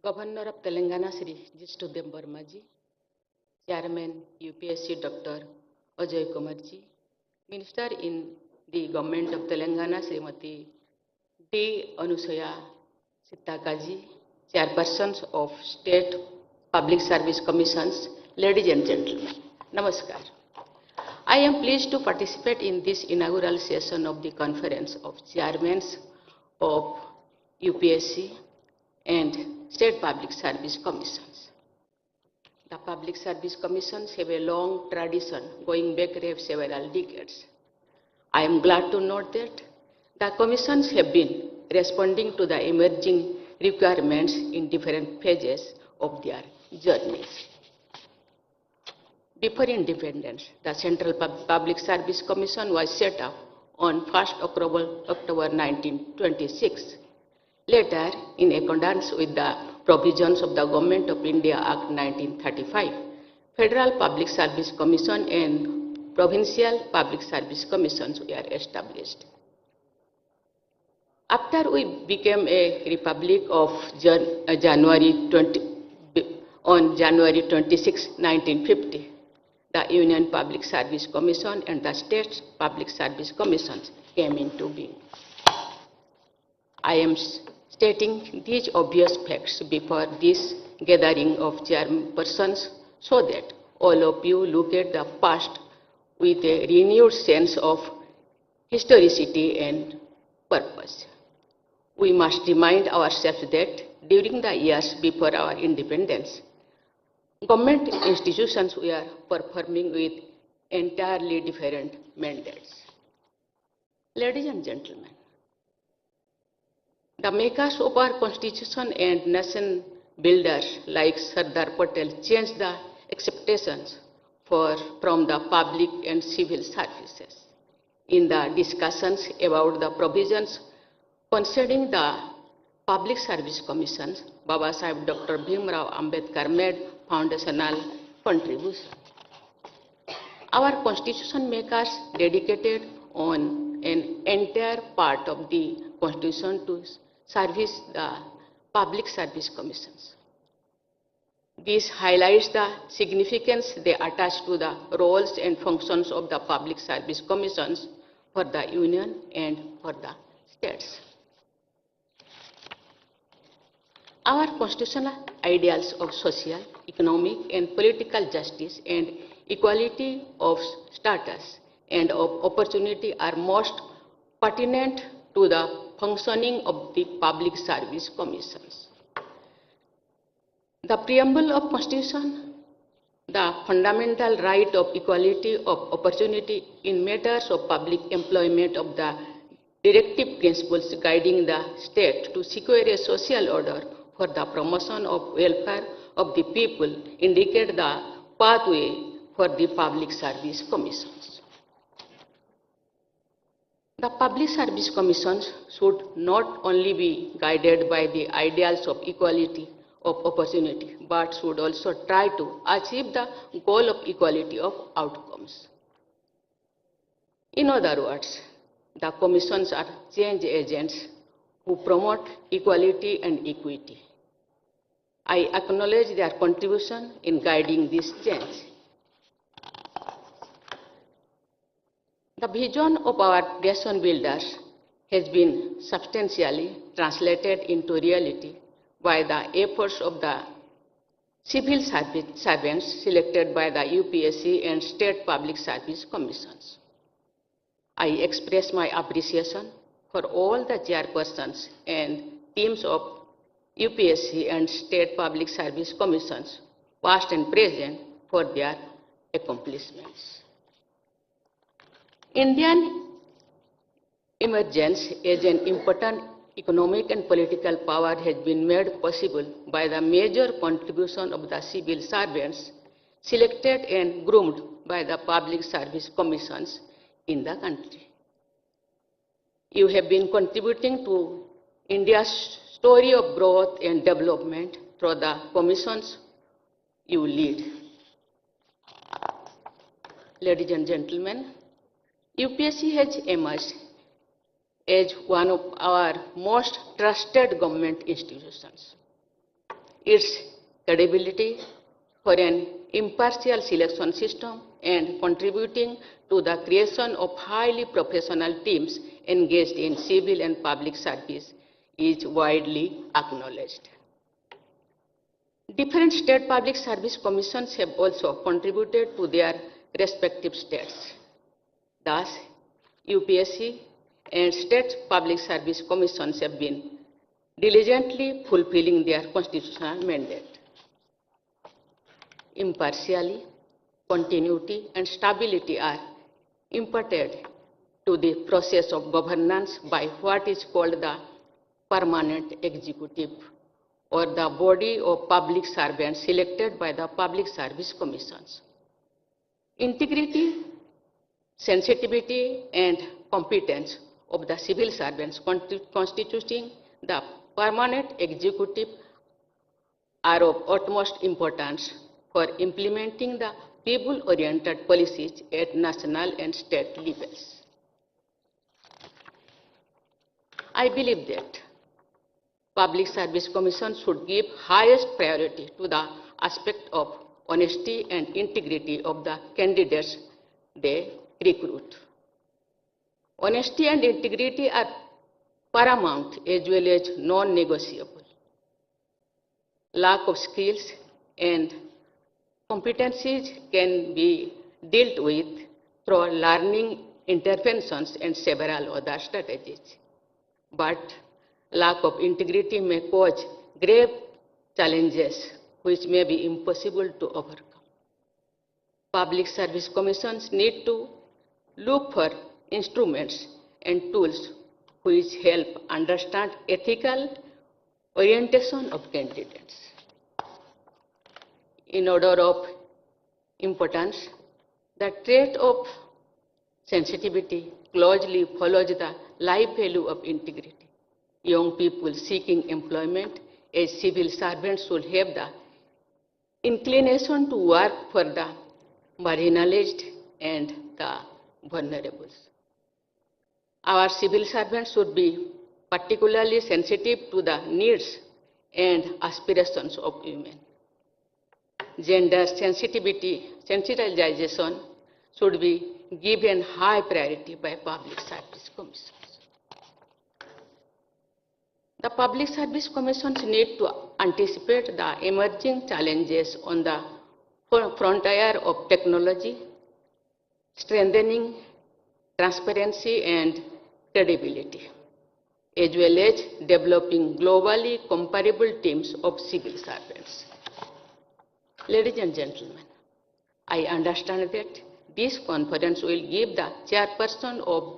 Governor of Telangana Sri Jishtudev Vermaji, Chairman UPSC Dr. Ajay Kumarji, Minister in the Government of Telangana Srimati D. Anusuya Sitakaji, Chairpersons of State Public Service Commissions, ladies and gentlemen, Namaskar. I am pleased to participate in this inaugural session of the Conference of Chairmen of UPSC and State Public Service Commissions. The Public Service Commissions have a long tradition going back several decades. I am glad to note that the commissions have been responding to the emerging requirements in different phases of their journeys. Before independence, the Central Public Service Commission was set up on 1st October 1926. Later, in accordance with the provisions of the Government of India Act 1935, Federal Public Service Commission and Provincial Public Service Commissions were established. After we became a republic on January 26, 1950, the Union Public Service Commission and the State Public Service Commissions came into being. I am stating these obvious facts before this gathering of chairpersons so that all of you look at the past with a renewed sense of historicity and purpose. We must remind ourselves that during the years before our independence, government institutions were performing with entirely different mandates. Ladies and gentlemen, the makers of our constitution and nation builders like Sardar Patel changed the expectations from the public and civil services. In the discussions about the provisions concerning the public service commissions, Baba Sahib Dr. Bhimrao Ambedkar made foundational contribution. Our constitution makers dedicated on an entire part of the constitution to service the public service commissions. This highlights the significance they attach to the roles and functions of the public service commissions for the union and for the states. Our constitutional ideals of social, economic, and political justice and equality of status and of opportunity are most pertinent to the functioning of the public service commissions. The preamble of Constitution, the fundamental right of equality of opportunity in matters of public employment of the directive principles guiding the state to secure a social order for the promotion of welfare of the people indicate the pathway for the public service commissions. The public service commissions should not only be guided by the ideals of equality of opportunity, but should also try to achieve the goal of equality of outcomes. In other words, the commissions are change agents who promote equality and equity. I acknowledge their contribution in guiding this change. The vision of our nation builders has been substantially translated into reality by the efforts of the civil servants selected by the UPSC and State Public Service Commissions. I express my appreciation for all the chairpersons and teams of UPSC and State Public Service Commissions, past and present, for their accomplishments. Indian emergence as an important economic and political power has been made possible by the major contribution of the civil servants selected and groomed by the public service commissions in the country. You have been contributing to India's story of growth and development through the commissions you lead. Ladies and gentlemen, UPSC has emerged as one of our most trusted government institutions. its credibility for an impartial selection system and contributing to the creation of highly professional teams engaged in civil and public service is widely acknowledged. Different state public service commissions have also contributed to their respective states. Thus, UPSC and state public service commissions have been diligently fulfilling their constitutional mandate. Impartiality, continuity, and stability are imparted to the process of governance by what is called the permanent executive, or the body of public servants selected by the public service commissions. Integrity, sensitivity, and competence of the civil servants constituting the permanent executive are of utmost importance for implementing the people-oriented policies at national and state levels. I believe that Public Service Commission should give highest priority to the aspect of honesty and integrity of the candidates they recruit. Honesty and integrity are paramount as well as non-negotiable. Lack of skills and competencies can be dealt with through learning interventions and several other strategies. But lack of integrity may cause grave challenges which may be impossible to overcome. Public Service Commissions need to look for instruments and tools which help understand ethical orientation of candidates. In order of importance, the trait of sensitivity closely follows the life value of integrity. Young people seeking employment as civil servants should have the inclination to work for the marginalized and the vulnerable. Our civil servants should be particularly sensitive to the needs and aspirations of women. Gender sensitization should be given high priority by Public Service Commissions. The Public Service Commissions need to anticipate the emerging challenges on the frontier of technology, strengthening transparency and credibility, as well as developing globally comparable teams of civil servants. Ladies and gentlemen, I understand that this conference will give the chairperson of